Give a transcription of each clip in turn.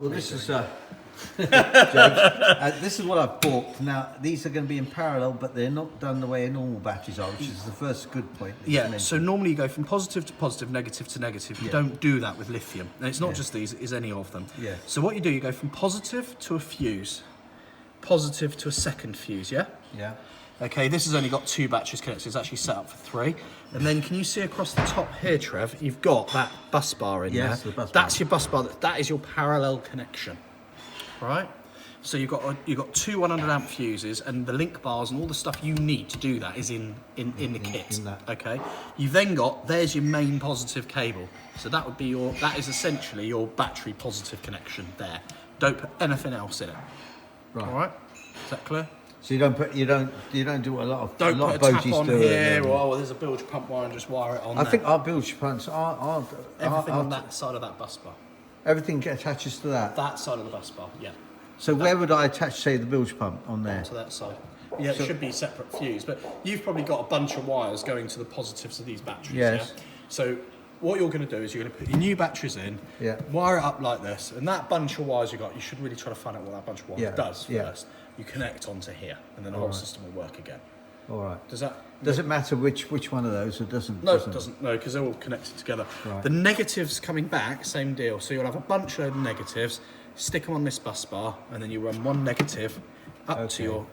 Well, this is this is what I've bought. Now, these are going to be in parallel, but they're not done the way normal batteries are, which is the first good point. Yeah, so normally you go from positive to positive, negative to negative. You don't do that with lithium. And it's not just these, it is any of them. Yeah. So what you do, you go from positive to a fuse, positive to a second fuse, yeah? Yeah. Okay, this has only got 2 batteries connected, it's actually set up for 3. And then can you see across the top here, Trev, you've got that bus bar in there. The bus bar. That's your bus bar, that is your parallel connection, right? So you've got 2 100 amp fuses, and the link bars and all the stuff you need to do that is in the kit, okay? You've then got, there's your main positive cable. So that would be that is essentially your battery positive connection there. Don't put anything else in it. Right. All right, is that clear? So you don't do a lot of Don't put a tap on do here, or there's a bilge pump wire and just wire it on I there. think our bilge pumps are Everything on that side of that bus bar. everything attaches to that. That side of the bus bar, yeah. So where would I attach, say, the bilge pump on there? To that side. Yeah, it should be separate fuse, but you've probably got a bunch of wires going to the positives of these batteries. Yes. Yeah? So what you're going to do is you're going to put your new batteries in, wire it up like this, and that bunch of wires you got, you should really try to find out what that bunch of wires does first. You connect onto here, and then the whole system will work again. All right. Does it matter which one of those? It doesn't. No, it doesn't. No, because they're all connected together. Right. The negatives coming back, same deal. So you'll have a bunch of negatives, stick them on this bus bar, and then you run one negative up to your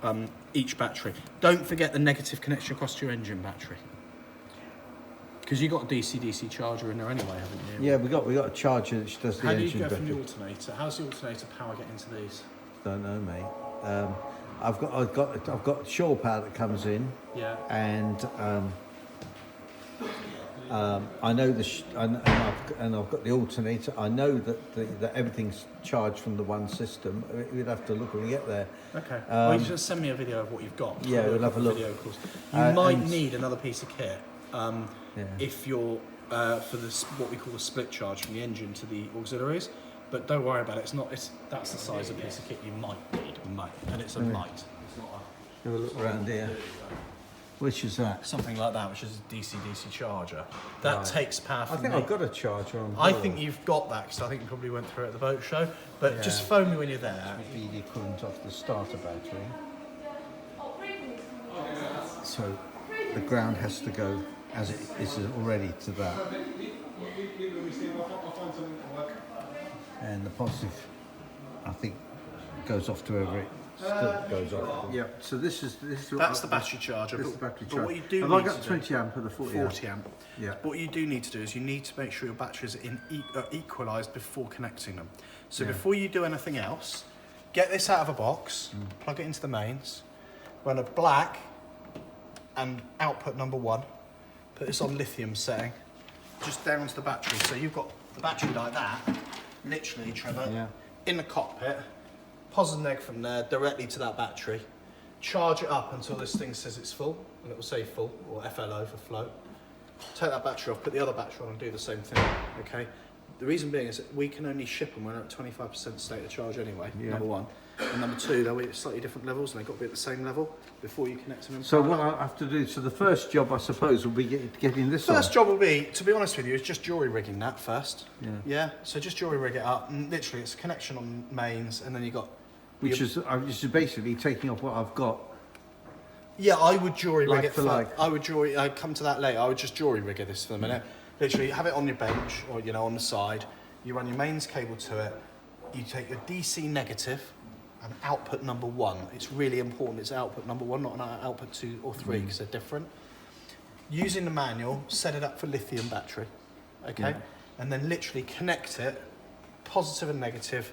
each battery. Don't forget the negative connection across to your engine battery, because you got a DC charger in there anyway, haven't you? Yeah, we got a charger which does the engine. How do you go battery. from the alternator? How's the alternator power get into these? Don't know, mate. I've got shore power that comes in. Yeah. And I know and I've got the alternator. I know that everything's charged from the one system. We'd have to look when we get there. Okay. Well, you just send me a video of what you've got. Yeah, we'll have a look. Video calls. You might need another piece of kit if you're for this what we call the split charge from the engine to the auxiliaries. But don't worry about it. That's the size of piece of kit you might need. And it's a light. It's not a. Have a look around here. Which is that? Something like that, which is a DC charger. That takes power from I think I've got a charger on board. I think you've got that, because I think you probably went through it at the boat show. But just phone me when you're there. That would be the equivalent of the starter battery. So the ground has to go as it is already to that. And the positive, I think, goes off to wherever it still goes off. Yeah. So this is That's the battery charger. This is the battery but charger. what you do Have need I got to 20 amp or the 40 amp? 40 amp. Yeah. What you do need to do is you need to make sure your batteries are equalised before connecting them. So before you do anything else, get this out of a box, plug it into the mains, run a black and output number 1. Put this on lithium setting, just down into the battery. So you've got the battery like that, literally, Trevor, in the cockpit. Positive neg from there directly to that battery. Charge it up until this thing says it's full, and it will say full, or FLO for float. Take that battery off, put the other battery on and do the same thing, okay? The reason being is that we can only ship them when they're at 25% state of charge anyway, number 1. And number 2, they'll be at slightly different levels, and they've got to be at the same level before you connect them in. So what I have to do, so the first job, I suppose, will be getting this First on. job will be, to be honest with you, is just jury rigging that first. Yeah. Yeah, so just jury rig it up, and literally it's a connection on mains, and then you got... Which is basically taking off what I've got. Yeah, I would jury rig Like it for like. I'd come to that later. I would just jury rig this for a minute. Literally, have it on your bench or on the side. You run your mains cable to it. You take your DC negative and output number 1. It's really important. It's output number 1, not an output 2 or 3, because they're different. Using the manual, set it up for lithium battery, okay, and then literally connect it, positive and negative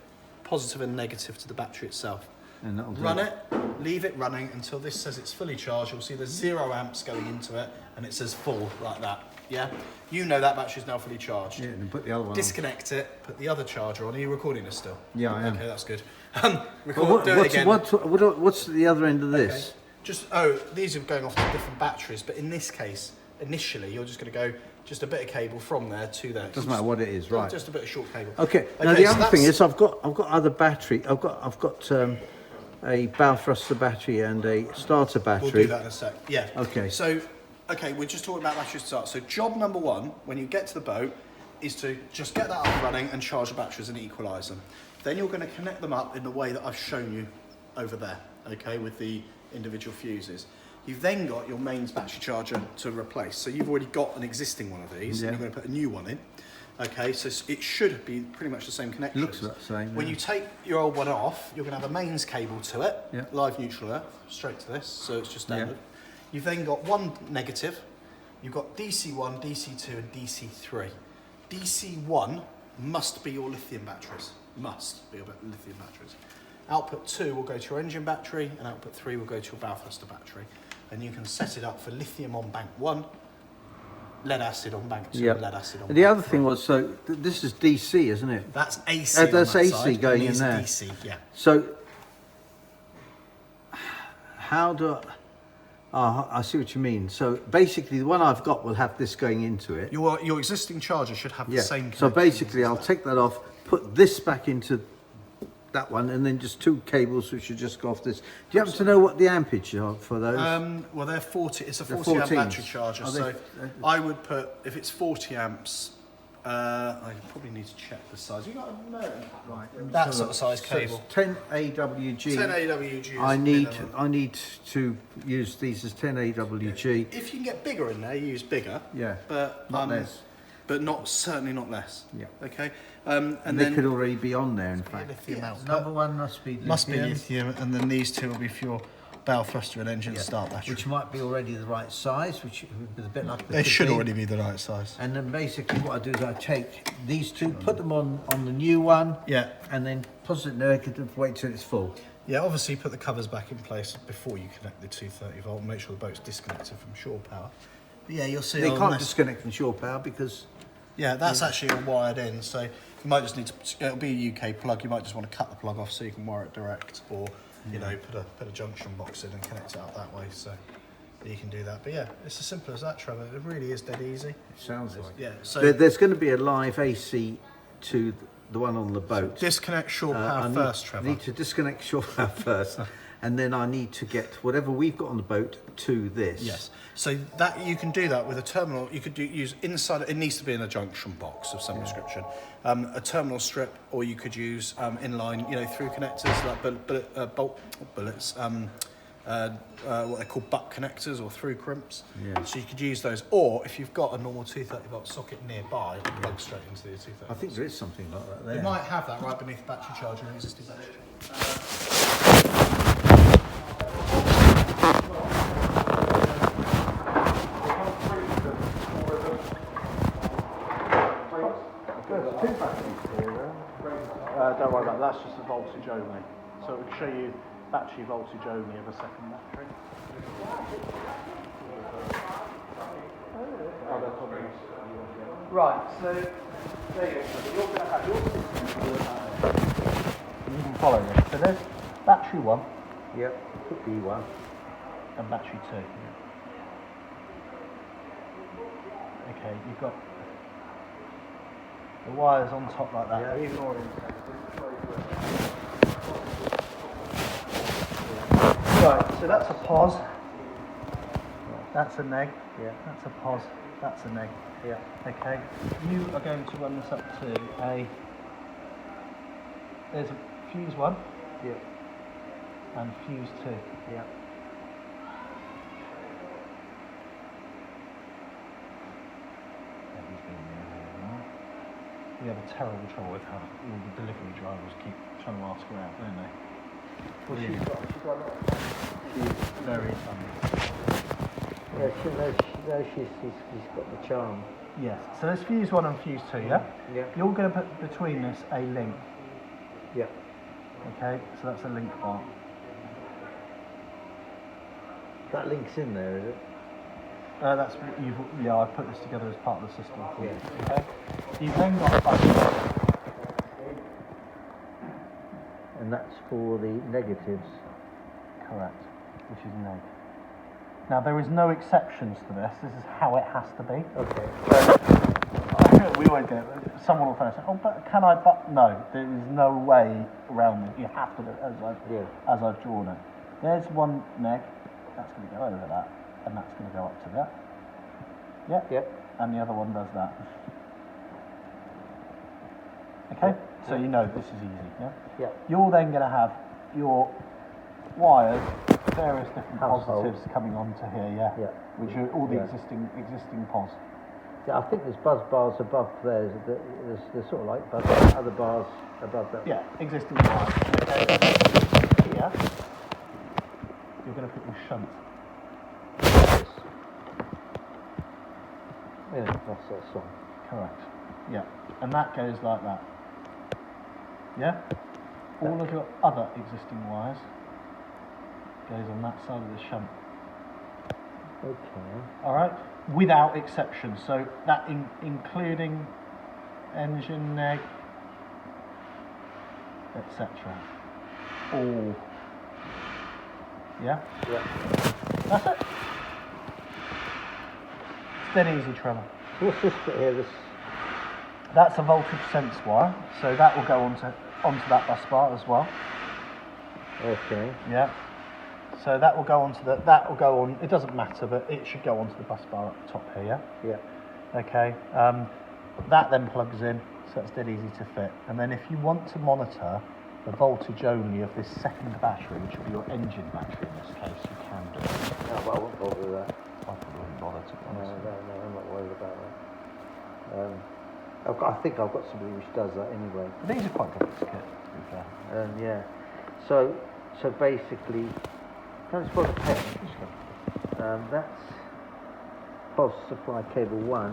to the battery itself. And that'll Run it, leave it running until this says it's fully charged. You'll see there's 0 amps going into it, and it says full like that. Yeah, you know that battery's now fully charged. Yeah, and then put the other one Disconnect it, put the other charger on. Are you recording this still? Yeah, I am. Okay, that's good. Well, Do it again. What's the other end of this? Okay. These are going off to different batteries, but in this case, initially, you're just going to go just a bit of cable from there to there. Doesn't matter what it is, right? Just a bit of short cable. Okay. Now the other thing is, I've got other battery. I've got a bow thruster battery and a starter battery. We'll do that in a sec. Yeah. Okay. So, we're just talking about battery start. So job number 1, when you get to the boat, is to just get that up and running and charge the batteries and equalise them. Then you're going to connect them up in the way that I've shown you over there, okay, with the individual fuses. You've then got your mains battery charger to replace. So you've already got an existing one of these, and you're going to put a new one in. Okay, so it should be pretty much the same connection. Looks the same. When you take your old one off, you're going to have a mains cable to it, live neutral earth, straight to this, so it's just standard. You've then got one negative, you've got DC1, DC2 and DC3. DC1 must be your lithium batteries, must be your lithium batteries. Output 2 will go to your engine battery and output 3 will go to your bow thruster battery. And you can set it up for lithium on bank 1, lead acid on bank 2, lead acid on bank 3. The other thing was, so this is DC, isn't it? That's AC that's on that AC side, going in there. DC, yeah. So, how do I see what you mean. So basically the one I've got will have this going into it. Your existing charger should have the same connection. So basically I'll take that off, put this back into that one, and then just 2 cables which should just go off this. Do you happen to know what the ampage are for those? Well, they're 40. It's a 40 amp battery charger. So I would put, if it's 40 amps, I probably need to check the size. You got a Merlin, right? That sort of size cable. So 10 AWG. 10 AWG. I need to use these as 10 AWG. If you can get bigger in there, use bigger. Yeah. But not less. But certainly not less. Yeah. Okay. And they could already be on there, in fact. Number one must be lithium. Must be lithium, and then these 2 will be for your bow thruster and engine start battery. Which might be already the right size, which would be a bit like they should already be the right size. And then basically what I do is I take these 2, put them on the new one, and then positive, negative, wait till it's full. Yeah, obviously put the covers back in place before you connect the 230 volt, make sure the boat's disconnected from shore power. But yeah, you'll see. They can't disconnect from shore power because... Yeah, that's actually all wired in, so you might just need to, it'll be a UK plug, you might just want to cut the plug off so you can wire it direct, or, you know, put a junction box in and connect it up that way, so you can do that. But yeah, it's as simple as that, Trevor. It really is dead easy. It sounds like. Yeah, so... There's going to be a live AC to the one on the boat. So disconnect shore power first, Trevor. I need to disconnect shore power first, and then I need to get whatever we've got on the boat to this. Yes. So that you can do that with a terminal. You could use inside. It needs to be in a junction box of some description, a terminal strip, or you could use inline, you know, through connectors like bullets. What they call butt connectors or through crimps. Yeah. So you could use those, or if you've got a normal 230 volt socket nearby, plug straight into the 230. I think there is something like that there. They might have that right beneath the battery charger and existing battery. Don't worry about that, that's just the voltage only. So it will show you battery voltage only of a second battery. Right, so there you go. You're going to have your system. You can follow this. So there's battery 1. Yep, could be one. And battery 2. Okay, you've got the wires on top like that. Yeah. Even more Right, so that's a pos. That's a neg. Yeah. That's a pos. That's a neg. Yeah. Okay. You are going to run this up to a. There's a fuse 1. Yeah. And fuse 2. Yeah. We have a terrible trouble with how all the delivery drivers keep trying to ask her out, don't they? Well, she's got a lot. She's very funny. Yeah, she's got the charm. Yes. So there's fuse 1 and fuse 2, yeah? Yeah. You're going to put between this a link. Yeah. Okay, so that's a link bar. That link's in there, is it? That's yeah. I put this together as part of the system. Yeah. Okay. You've then got a button. And that's for the negatives. Correct. Which is neg. Now there is no exceptions to this. This is how it has to be. Okay. So we won't get it. Someone will phone and say, "Oh, but can I?" But no, there is no way around it. You have to do it as I've drawn it. There's one neg. That's going to go over that. And that's going to go up to that. Yep. Yep. And the other one does that. Okay? So you know this is easy, yeah? Yeah. You're then going to have your wires, various different Household. positives coming onto here, yeah? Yeah. Which are all the Yeah. existing pos. Yeah, I think there's buzz bars above there. There's sort of like other bars above that. Yeah, existing wires. Okay. Here, you're going to put your shunt. Yeah, that's that song. Correct. Yeah. And that goes like that. Yeah? All of your other existing wires goes on that side of the shunt. Okay. Alright? Without exception. So that including engine neg, etc. All. Yeah? Yeah. That's it. It's dead easy, Trevor. So what's this bit here? This. That's a voltage sense wire, so that will go onto that bus bar as well. Okay. Yeah. So that will go that will go on. It doesn't matter, but it should go onto the bus bar at the top here. Yeah. Yeah. Okay. That then plugs in, so it's dead easy to fit. And then if you want to monitor the voltage only of this second battery, which will be your engine battery in this case, you can do it. No, but I won't bother with that. I wouldn't bother to be No, honest. I'm not worried about that. I think I've got somebody which does that anyway. But these are quite good for kit, to be fair. Yeah. So basically, can I spot the pen? That's POS supply cable 1.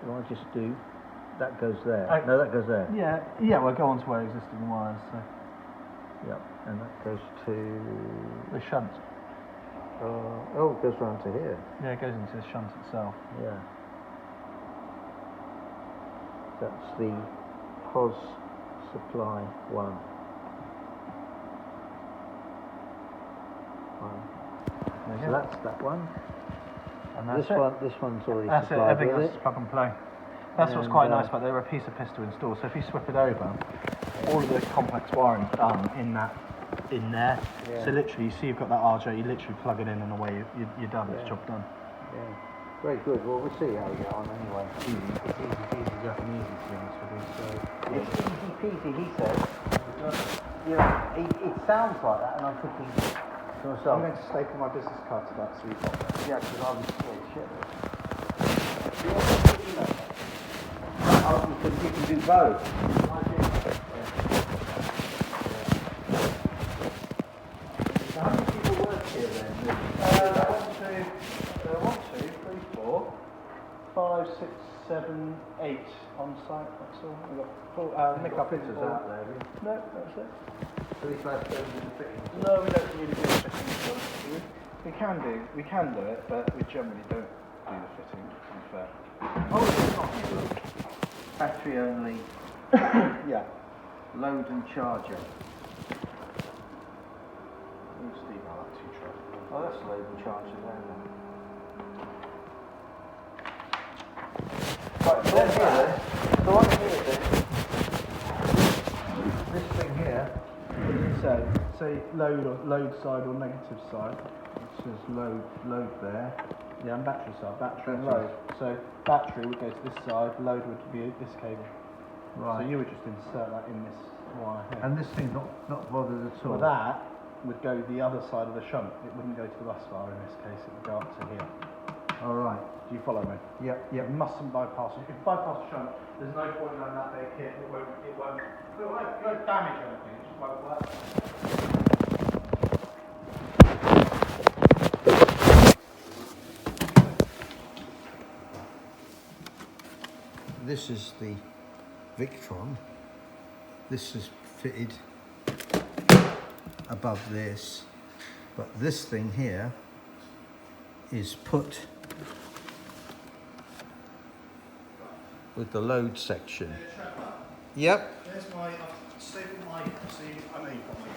So I just do. That goes there. No, that goes there. Yeah, we'll go on to our existing wires. So. Yep. And that goes to. The shunt. Oh, it goes round to here. Yeah, it goes into the shunt itself. Yeah. That's the POS supply 1. So that's that one. And that's This one's already That's it, supplied everything with else it. is plug and play. That's what's And, quite nice about it. They're a piece of piss to install. So if you swap it over, all of the complex wiring's done in there. Yeah. So literally, you see you've got that RJ, you literally plug it in and away you're done. It's job done. Yeah. Very good. Well, we'll see how we get on anyway. It's easy Japanese things for this. So it's easy peasy, he says. You know, it sounds like that, and I'm thinking to myself. I'm going to staple my business card to that so you've got that. Yeah, because I was scared shit. You can do both. So how many people work here then? 1, 2, 3, 4, 5, 6, 7, 8 on site. That's all. We've got full, Nick up fitters out there, have you? No, that's it. So these guys don't do the fittings? No, we don't really do the fitting. We can do it, but we generally don't do the fitting, to be fair. Oh, it's not battery only, Yeah. load and charger. We'll just email that to you, Trev. Oh, that's load and charger there then. Right, so on here then, this thing here, So load side or negative side. It says load there. Yeah, and battery side, battery and load. So battery would go to this side, load would be this cable. right, So you would just insert that in this wire here. and this thing's not bothered at all. Well, that would go the other side of the shunt. It wouldn't go to the bus bar in this case. It would go up to here. All right, Do you follow me? yep, You mustn't bypass it. If you bypass the shunt, there's no point in that big kit. It won't damage anything. It just won't work. This is the Victron. This is fitted above this, but this thing here is put with the load section. Yep. There's my staple my. See, I know you've got my